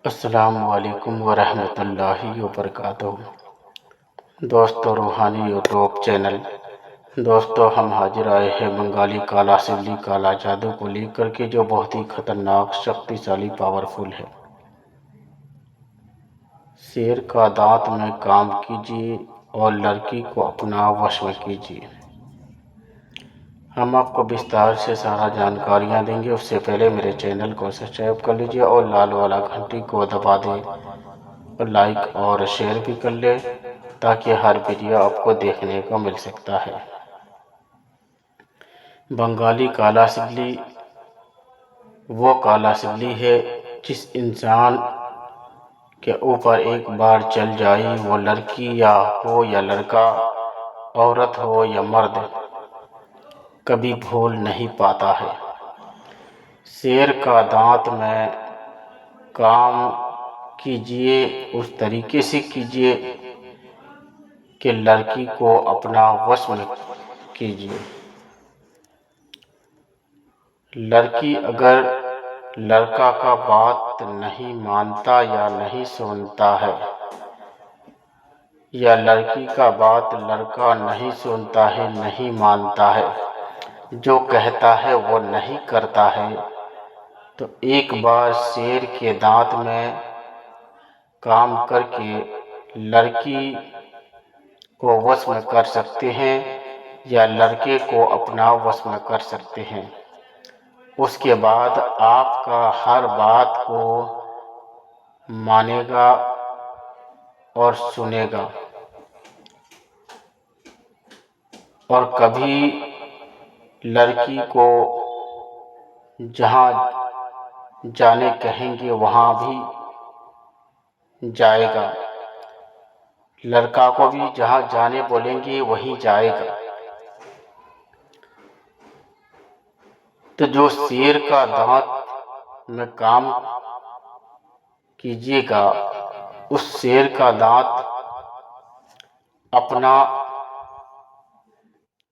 अस्सलामुअलैकुम वरहमतुल्लाहि वबरकातुहू। दोस्तों, रूहानी यूट्यूब चैनल। दोस्तों, हम हाजिर आए हैं बंगाली काला सिल्ली काला जादू को लेकर के, जो बहुत ही खतरनाक, शक्तिशाली, पावरफुल है। शेर का दांत में काम कीजिए और लड़की को अपना वश में कीजिए। हम आपको विस्तार से सारा जानकारियाँ देंगे। उससे पहले मेरे चैनल को सब्सक्राइब कर लीजिए और लाल वाला घंटी को दबा दें और लाइक और शेयर भी कर ले, ताकि हर वीडियो आपको देखने को मिल सकता है। बंगाली काला सिल्ली वो काला सिल्ली है जिस इंसान के ऊपर एक बार चल जाए, वो लड़की या लड़का, औरत हो या मर्द, कभी भूल नहीं पाता है। शेर का दांत में काम कीजिए, उस तरीके से कीजिए कि लड़की को अपना वश में कीजिए। लड़की अगर लड़का का बात नहीं मानता या नहीं सुनता है, या लड़की का बात लड़का नहीं सुनता है, नहीं मानता है, जो कहता है वो नहीं करता है, तो एक बार शेर के दांत में काम करके लड़की को वश में कर सकते हैं या लड़के को अपना वश में कर सकते हैं। उसके बाद आपका हर बात को मानेगा और सुनेगा, और कभी लड़की को जहाँ जाने कहेंगे वहाँ भी जाएगा, लड़का को भी जहाँ जाने बोलेंगे वहीं जाएगा। तो जो शेर का दांत में काम कीजिएगा, उस शेर का दांत अपना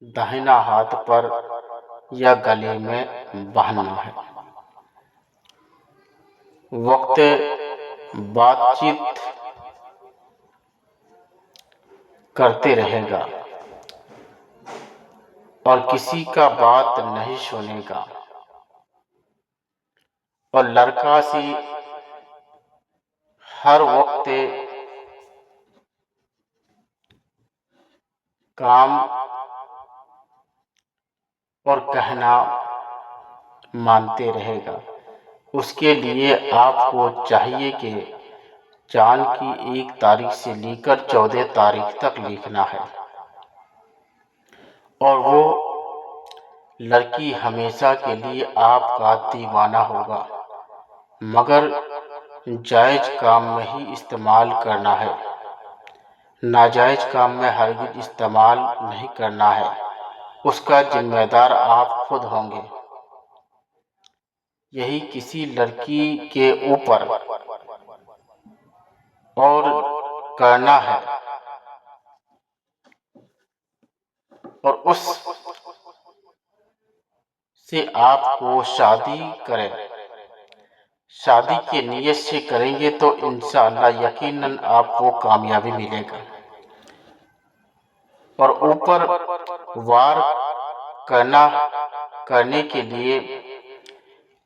दाहिना हाथ पर या गले में बांधना है। वक्त बातचीत करते रहेगा और किसी का बात नहीं सुनेगा, और लड़का से हर वक्त काम और कहना मानते रहेगा। उसके लिए आपको चाहिए कि चांद की 1 तारीख से लेकर 14 तारीख तक लिखना है, और वो लड़की हमेशा के लिए आपका दीवाना होगा, मगर जायज काम में ही इस्तेमाल करना है। नाजायज काम में हरगिज इस्तेमाल नहीं करना है। उसका जिम्मेदार आप खुद होंगे। यही किसी लड़की के ऊपर और करना है, और उस से आपको शादी करें। शादी की नीयत से करेंगे तो इंशाअल्लाह यकीनन आपको कामयाबी मिलेगा। और ऊपर वार करने के लिए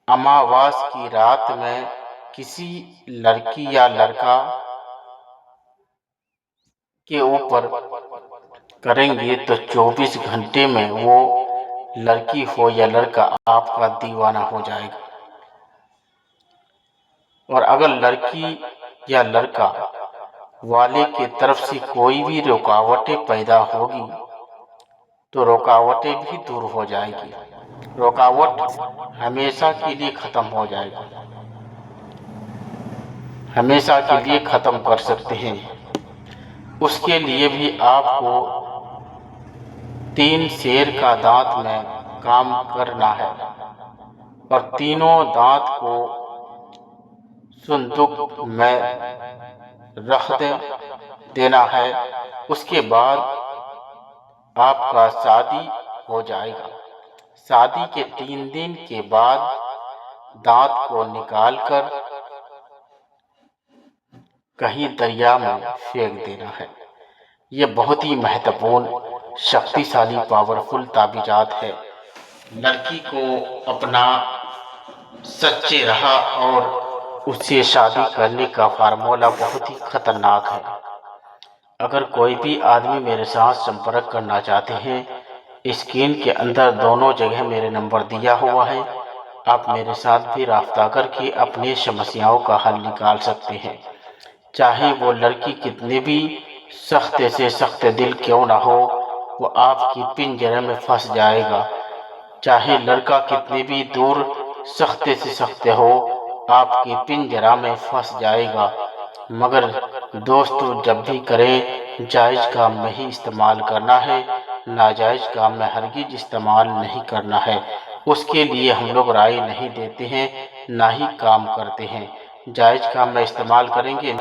अमावास की रात में किसी लड़की या लड़का के ऊपर करेंगे तो 24 घंटे में वो लड़की हो या लड़का आपका दीवाना हो जाएगा। और अगर लड़की या लड़का वाले की तरफ से कोई भी रुकावटें पैदा होगी तो रुकावटें भी दूर हो जाएगी। रुकावट हमेशा के लिए खत्म हो जाएगी, हमेशा के लिए खत्म कर सकते हैं। उसके लिए भी आपको 3 शेर का दांत में काम करना है, और तीनों दांत को संदूक में रख देना है। उसके बाद आपका शादी हो जाएगा। शादी के 3 दिन के बाद दांत को निकालकर कहीं दरिया में फेंक देना है। ये बहुत ही महत्वपूर्ण, शक्तिशाली, पावरफुल ताबीजात है। लड़की को अपना सच्चे राह और उससे शादी करने का फार्मूला बहुत ही खतरनाक है। अगर कोई भी आदमी मेरे साथ संपर्क करना चाहते हैं, स्क्रीन के अंदर दोनों जगह मेरे नंबर दिया हुआ है। आप मेरे साथ भी राब्ता करके अपनी समस्याओं का हल निकाल सकते हैं। चाहे वो लड़की कितने भी सख्त से सख्त दिल क्यों ना हो, वो आपकी पिंजरे में फंस जाएगा। चाहे लड़का कितने भी दूर सख्त से सख्त हो, आपके पिंजरा में फंस जाएगा। मगर दोस्तों, जब भी करें, जायज़ काम में ही इस्तेमाल करना है, नाजायज़ काम में हरगिज़ इस्तेमाल नहीं करना है। उसके लिए हम लोग राय नहीं देते हैं, ना ही काम करते हैं। जायज़ काम में इस्तेमाल करेंगे।